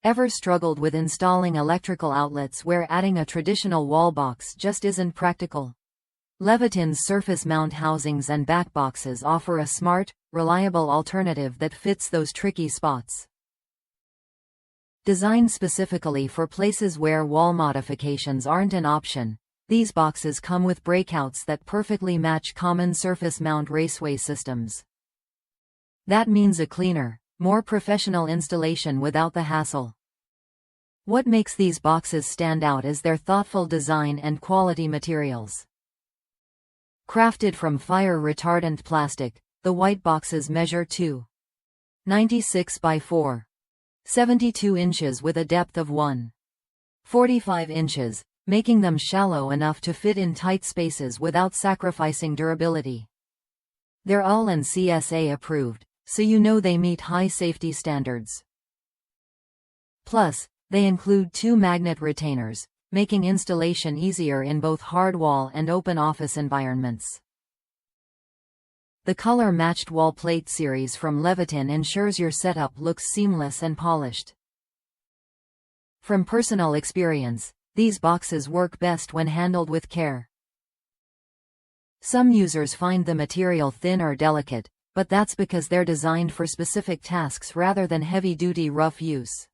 Ever struggled with installing electrical outlets where adding a traditional wall box just isn't practical? Leviton's surface mount housings and backboxes offer a smart, reliable alternative that fits those tricky spots. Designed specifically for places where wall modifications aren't an option, these boxes come with breakouts that perfectly match common surface mount raceway systems. That means a cleaner, more professional installation without the hassle. What makes these boxes stand out is their thoughtful design and quality materials. Crafted from fire-retardant plastic, the white boxes measure 2.96 by 4.72 inches with a depth of 1.45 inches, making them shallow enough to fit in tight spaces without sacrificing durability. They're UL and CSA approved, so you know they meet high safety standards. Plus, they include 2 magnet retainers, making installation easier in both hard wall and open office environments. The color-matched wall plate series from Leviton ensures your setup looks seamless and polished. From personal experience, these boxes work best when handled with care. Some users find the material thin or delicate, but that's because they're designed for specific tasks rather than heavy-duty rough use.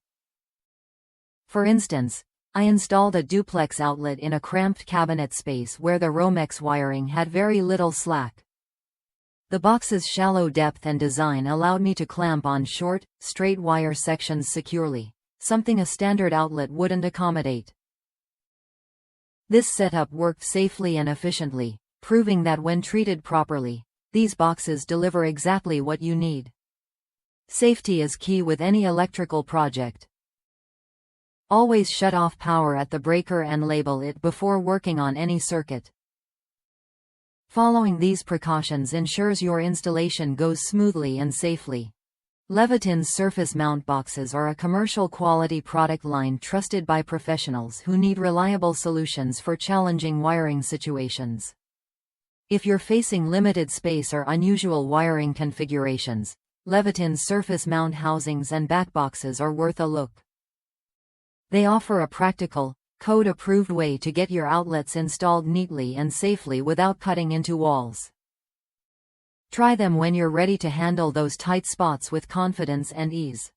For instance, I installed a duplex outlet in a cramped cabinet space where the Romex wiring had very little slack. The box's shallow depth and design allowed me to clamp on short, straight wire sections securely, something a standard outlet wouldn't accommodate. This setup worked safely and efficiently, proving that when treated properly, these boxes deliver exactly what you need. Safety is key with any electrical project. Always shut off power at the breaker and label it before working on any circuit. Following these precautions ensures your installation goes smoothly and safely. Leviton's surface mount boxes are a commercial quality product line trusted by professionals who need reliable solutions for challenging wiring situations. If you're facing limited space or unusual wiring configurations, Leviton's surface mount housings and backboxes are worth a look. They offer a practical, code-approved way to get your outlets installed neatly and safely without cutting into walls. Try them when you're ready to handle those tight spots with confidence and ease.